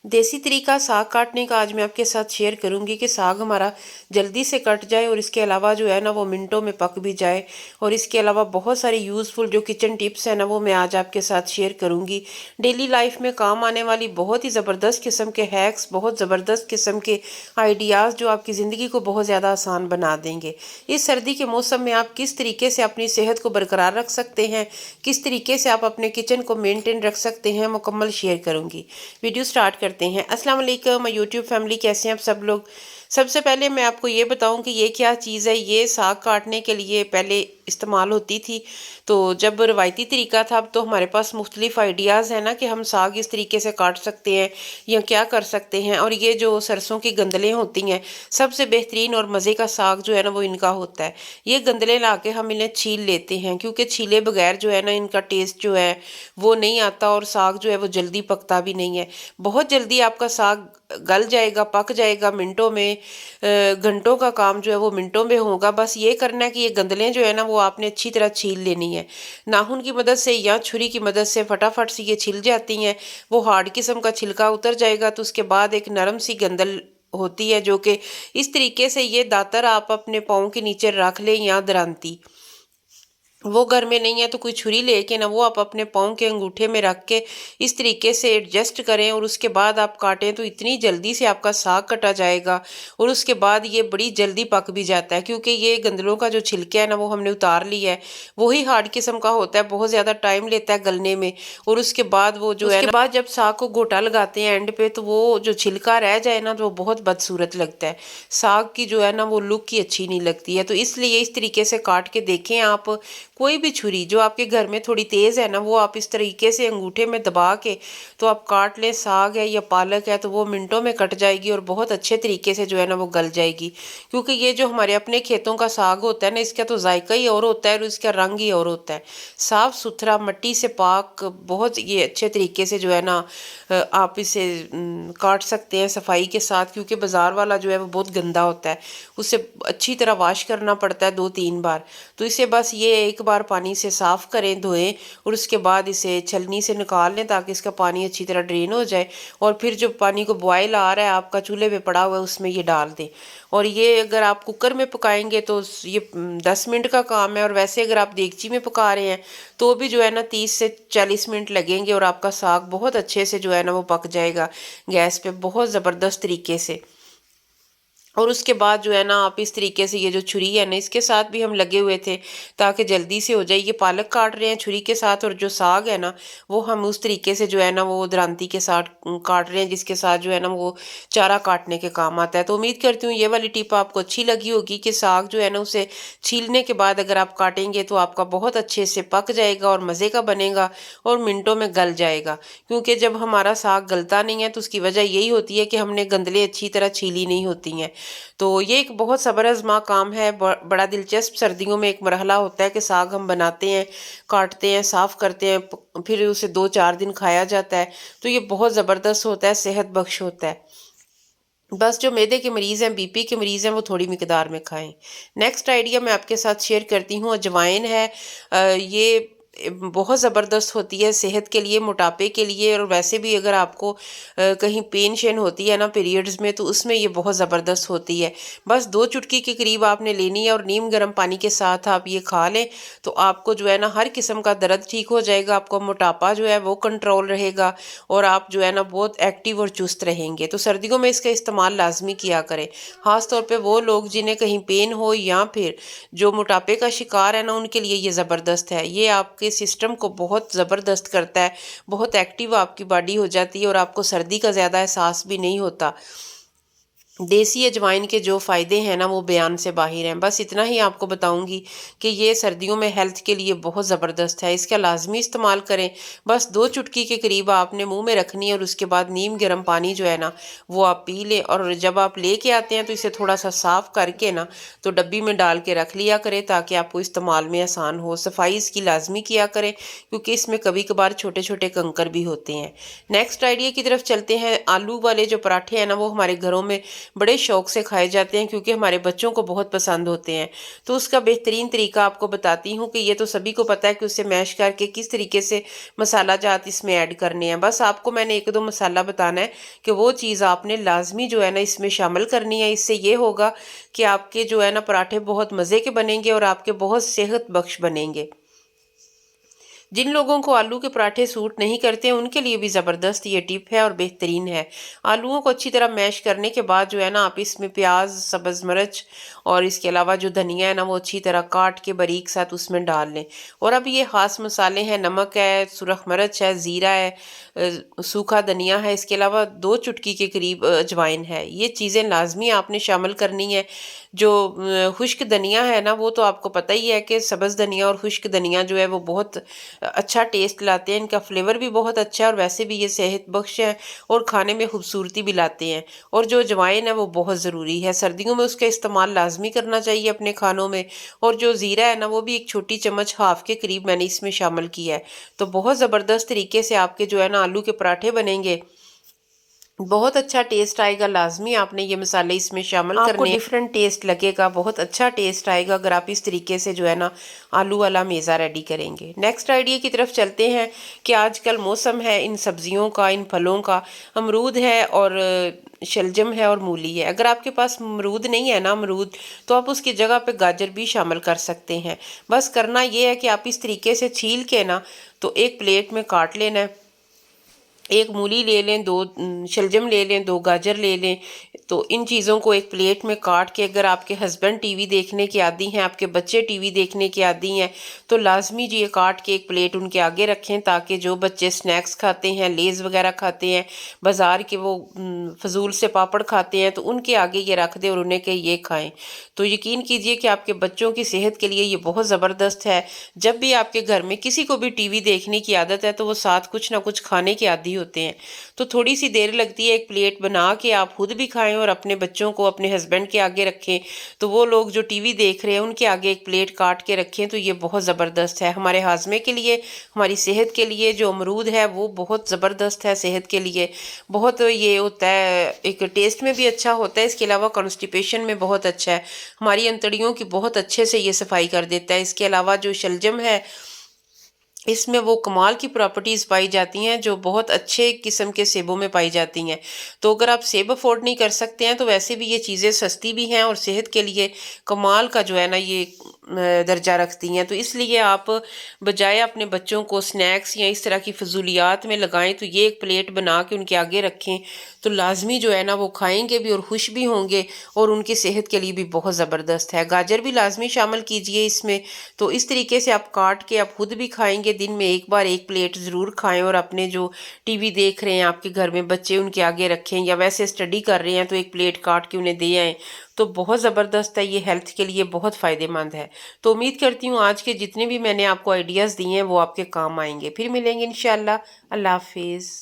देसी तरीका साग काटने का आज मैं आपके साथ शेयर करूंगी कि साग हमारा जल्दी से कट जाए और इसके अलावा जो है ना वो मिनटों में पक भी जाए। और इसके अलावा बहुत सारे यूज़फुल जो किचन टिप्स हैं ना वो मैं आज आपके साथ शेयर करूंगी। डेली लाइफ में काम आने वाली बहुत ही ज़बरदस्त किस्म के हैक्स, बहुत ज़बरदस्त किस्म के आइडियाज़ जो आपकी ज़िंदगी को बहुत ज़्यादा आसान बना देंगे। इस सर्दी के मौसम में आप किस तरीके से अपनी सेहत को बरकरार रख सकते हैं, किस तरीके से आप अपने किचन को मेनटेन रख सकते हैं, मुकम्मल शेयर करूंगी। वीडियो स्टार्ट करते हैं। अस्सलाम वालेकुम यूट्यूब फैमिली, कैसे हैं आप सब लोग। सबसे पहले मैं आपको ये बताऊं कि ये क्या चीज़ है। ये साग काटने के लिए पहले इस्तेमाल होती थी। तो जब रवायती तरीका था, अब तो हमारे पास मुख्तलिफ आइडियाज़ हैं ना कि हम साग इस तरीके से काट सकते हैं या क्या कर सकते हैं। और ये जो सरसों की गंदलें होती हैं, सबसे बेहतरीन और मज़े का साग जो है ना वो इनका होता है। ये गंदलें ला के हम इन्हें छील लेते हैं, क्योंकि छीले बगैर जो है ना इनका टेस्ट जो है वो नहीं आता, और साग जो है वो जल्दी पकता भी नहीं है। बहुत जल्दी आपका साग गल जाएगा, पक जाएगा मिनटों में। घंटों का काम जो है वो मिनटों में होगा। बस ये करना है कि ये गंदलें जो है ना वो आपने अच्छी तरह छील लेनी है। नाखून की मदद से या छुरी की मदद से फटाफट से ये छिल जाती हैं। वो हार्ड किस्म का छिलका उतर जाएगा, तो उसके बाद एक नरम सी गंदल होती है, जो कि इस तरीके से ये दातर आप अपने पाँव के नीचे रख लें या दरांती, वो घर में नहीं है तो कोई छुरी लेके ना वो आप अपने पाँव के अंगूठे में रख के इस तरीके से एडजस्ट करें, और उसके बाद आप काटें तो इतनी जल्दी से आपका साग कटा जाएगा। और उसके बाद ये बड़ी जल्दी पक भी जाता है, क्योंकि ये गंदलों का जो छिलका है ना वो हमने उतार लिया है। वही हार्ड किस्म का होता है, बहुत ज़्यादा टाइम लेता है गलने में। और उसके बाद वो जो है ना, बाद जब साग को घोटा लगाते हैं एंड पे, तो वो जो छिलका रह जाए ना तो वो बहुत बदसूरत लगता है। साग की जो है ना वो लुक ही अच्छी नहीं लगती है। तो इसलिए इस तरीके से काट के देखें आप। कोई भी छुरी जो आपके घर में थोड़ी तेज़ है ना, वो आप इस तरीके से अंगूठे में दबा के तो आप काट लें। साग है या पालक है तो वो मिनटों में कट जाएगी और बहुत अच्छे तरीके से जो है ना वो गल जाएगी। क्योंकि ये जो हमारे अपने खेतों का साग होता है ना, इसका तो जायका ही और होता है और इसका रंग ही और होता है। साफ़ सुथरा मिट्टी से पाक, बहुत ये अच्छे तरीके से जो है ना आप इसे काट सकते हैं सफाई के साथ। क्योंकि बाज़ार वाला जो है वो बहुत गंदा होता है, उसे अच्छी तरह वाश करना पड़ता है 2-3 बार। तो इसे बस ये एक बार पानी से साफ़ करें, धोएं, और उसके बाद इसे छलनी से निकाल लें ताकि इसका पानी अच्छी तरह ड्रेन हो जाए। और फिर जो पानी को बॉयल आ रहा है आपका चूल्हे पे पड़ा हुआ है, उसमें ये डाल दें। और ये अगर आप कुकर में पकाएंगे तो ये 10 मिनट का काम है, और वैसे अगर आप देगची में पका रहे हैं तो भी जो है ना 30 से 40 मिनट लगेंगे और आपका साग बहुत अच्छे से जो है ना वो पक जाएगा गैस पे बहुत ज़बरदस्त तरीके से। और उसके बाद जो है ना आप इस तरीके से, ये जो छुरी है ना इसके साथ भी हम लगे हुए थे ताकि जल्दी से हो जाए। ये पालक काट रहे हैं छुरी के साथ, और जो साग है ना वो हम उस तरीके से जो है ना वो दरांती के साथ काट रहे हैं, जिसके साथ जो है ना वो चारा काटने के काम आता है। तो उम्मीद करती हूँ ये वाली टिप आपको अच्छी लगी होगी कि साग जो है ना उसे छीलने के बाद अगर आप काटेंगे तो आपका बहुत अच्छे से पक जाएगा और मज़े का बनेगा और मिनटों में गल जाएगा। क्योंकि जब हमारा साग गलता नहीं है तो उसकी वजह यही होती है कि हमने गंदले अच्छी तरह छीली नहीं होती हैं। तो ये एक बहुत सब्र आज़मा काम है। बड़ा दिलचस्प सर्दियों में एक मरहला होता है कि साग हम बनाते हैं, काटते हैं, साफ़ करते हैं, फिर उसे 2-4 दिन खाया जाता है। तो ये बहुत ज़बरदस्त होता है, सेहत बख्श होता है। बस जो मैदे के मरीज़ हैं, बीपी के मरीज़ हैं, वो थोड़ी मिकदार में खाएं। नेक्स्ट आइडिया मैं आपके साथ शेयर करती हूँ। अजवाइन है, ये बहुत ज़बरदस्त होती है सेहत के लिए, मोटापे के लिए। और वैसे भी अगर आपको कहीं पेन शेन होती है ना पीरियड्स में, तो उसमें ये बहुत ज़बरदस्त होती है। बस 2 चुटकी के करीब आपने लेनी है और नीम गर्म पानी के साथ आप ये खा लें तो आपको जो है ना हर किस्म का दर्द ठीक हो जाएगा, आपको मोटापा जो है वो कंट्रोल रहेगा और आप जो है ना बहुत एक्टिव और चुस्त रहेंगे। तो सर्दियों में इसका इस्तेमाल लाजमी किया करें। ख़ास तौर पे वो लोग जिन्हें कहीं पेन हो या फिर जो मोटापे का शिकार है ना, उनके लिए ये ज़बरदस्त है। ये आपके सिस्टम को बहुत ज़बरदस्त करता है, बहुत एक्टिव आपकी बॉडी हो जाती है और आपको सर्दी का ज़्यादा एहसास भी नहीं होता। देसी अजवाइन के जो फ़ायदे हैं ना वो बयान से बाहिर हैं। बस इतना ही आपको बताऊंगी कि ये सर्दियों में हेल्थ के लिए बहुत ज़बरदस्त है, इसका लाजमी इस्तेमाल करें। बस 2 चुटकी के करीब आपने मुंह में रखनी है और उसके बाद नीम गर्म पानी जो है ना वो आप पी लें। और जब आप लेके आते हैं तो इसे थोड़ा सा साफ़ करके ना तो डब्बी में डाल के रख लिया करें ताकि आपको इस्तेमाल में आसान हो। सफाई इसकी लाजमी किया करें क्योंकि इसमें कभी कभार छोटे छोटे कंकर भी होते हैं। नेक्स्ट आइडिया की तरफ चलते हैं। आलू वाले जो पराठे हैं ना वो हमारे घरों में बड़े शौक से खाए जाते हैं क्योंकि हमारे बच्चों को बहुत पसंद होते हैं। तो उसका बेहतरीन तरीका आपको बताती हूँ कि ये तो सभी को पता है कि उसे मैश करके किस तरीके से मसाला जात इसमें ऐड करने हैं। बस आपको मैंने एक दो मसाला बताना है कि वो चीज़ आपने लाजमी जो है ना इसमें शामिल करनी है। इससे ये होगा कि आपके जो है ना पराठे बहुत मज़े के बनेंगे और आपके बहुत सेहत बख्श बनेंगे। जिन लोगों को आलू के पराठे सूट नहीं करते हैं उनके लिए भी ज़बरदस्त ये टिप है और बेहतरीन है। आलूओं को अच्छी तरह मैश करने के बाद जो है ना आप इसमें प्याज, सब्ज़ मिर्च और इसके अलावा जो धनिया है ना वो अच्छी तरह काट के बारीक साथ उसमें डाल लें। और अब ये ख़ास मसाले हैं, नमक है, सुरख मिर्च है, ज़ीरा है, सूखा धनिया है, इसके अलावा 2 चुटकी के करीब अजवाइन है। ये चीज़ें लाजमी आपने शामिल करनी है। जो खुश्क धनिया है ना वो तो आपको पता ही है कि सब्ज़ धनिया और खुश्क धनिया जो है वो बहुत अच्छा टेस्ट लाते हैं। इनका फ्लेवर भी बहुत अच्छा है और वैसे भी ये सेहत बख्श है और खाने में खूबसूरती भी लाते हैं। और जो अजवाइन है वो बहुत ज़रूरी है, सर्दियों में उसका इस्तेमाल लाजमी करना चाहिए अपने खानों में। और जो ज़ीरा है ना वो भी 1 छोटी चम्मच हाफ़ के करीब मैंने इसमें शामिल किया है। तो बहुत ज़बरदस्त तरीके से आपके जो है ना आलू के पराठे बनेंगे, बहुत अच्छा टेस्ट आएगा। लाजमी आपने ये मसाले इसमें शामिल करने, आपको डिफरेंट टेस्ट लगेगा, बहुत अच्छा टेस्ट आएगा अगर आप इस तरीके से जो है ना आलू वाला मेज़ा रेडी करेंगे। नेक्स्ट आइडिया की तरफ चलते हैं कि आजकल मौसम है इन सब्जियों का, इन फलों का। अमरूद है और शलजम है और मूली है। अगर आपके पास अमरूद नहीं है ना अमरूद, तो आप उसकी जगह पे गाजर भी शामिल कर सकते हैं। बस करना ये है कि आप इस तरीके से छील के ना तो एक प्लेट में काट लेना है। एक मूली ले लें, 2 शलजम ले लें, 2 गाजर ले लें। तो इन चीज़ों को एक प्लेट में काट के, अगर आपके हस्बैंड टीवी देखने के आदी हैं, आपके बच्चे टीवी देखने के आदी हैं, तो लाजमी जी ये काट के एक प्लेट उनके आगे रखें ताकि जो बच्चे स्नैक्स खाते हैं, लेज़ वगैरह खाते हैं, बाज़ार के वो फजूल से पापड़ खाते हैं, तो उनके आगे ये रख दें और उन्हें कहें ये खाएं। तो यकीन कीजिए कि आपके बच्चों की सेहत के लिए ये बहुत ज़बरदस्त है। जब भी आपके घर में किसी को भी टीवी देखने की आदत है तो वो साथ कुछ ना कुछ खाने के आदी होते हैं। तो थोड़ी सी देर लगती है, एक प्लेट बना के आप खुद भी खाएं और अपने बच्चों को अपने हस्बैंड के आगे रखें। तो वो लोग जो टीवी देख रहे हैं उनके आगे एक प्लेट काट के रखें, तो ये बहुत ज़बरदस्त है हमारे हाजमे के लिए, हमारी सेहत के लिए। जो अमरूद है वो बहुत ज़बरदस्त है सेहत के लिए, बहुत ये होता है, एक टेस्ट में भी अच्छा होता है, इसके अलावा कॉन्स्टिपेशन में बहुत अच्छा है, हमारी अंतड़ियों की बहुत अच्छे से ये सफाई कर देता है। इसके अलावा जो शलजम है इसमें वो कमाल की प्रॉपर्टीज़ पाई जाती हैं जो बहुत अच्छे किस्म के सेबों में पाई जाती हैं। तो अगर आप सेब अफोर्ड नहीं कर सकते हैं तो वैसे भी ये चीज़ें सस्ती भी हैं और सेहत के लिए कमाल का जो है ना ये दर्जा रखती हैं। तो इसलिए आप बजाय अपने बच्चों को स्नैक्स या इस तरह की फजूलियात में लगाएं तो ये एक प्लेट बना के उनके आगे रखें, तो लाजमी जो है ना वो खाएंगे भी और खुश भी होंगे और उनकी सेहत के लिए भी बहुत ज़बरदस्त है। गाजर भी लाजमी शामिल कीजिए इसमें। तो इस तरीके से आप काट के आप खुद भी खाएंगे, दिन में एक बार एक प्लेट ज़रूर खाएं और अपने जो टीवी देख रहे हैं आपके घर में बच्चे उनके आगे रखें, या वैसे स्टडी कर रहे हैं तो एक प्लेट काट के उन्हें दे आएँ। तो बहुत ज़बरदस्त है, ये हेल्थ के लिए बहुत फ़ायदेमंद है। तो उम्मीद करती हूँ आज के जितने भी मैंने आपको आइडियाज़ दिए हैं वो आपके काम आएंगे। फिर मिलेंगे इंशाल्लाह। अल्लाह हाफिज़।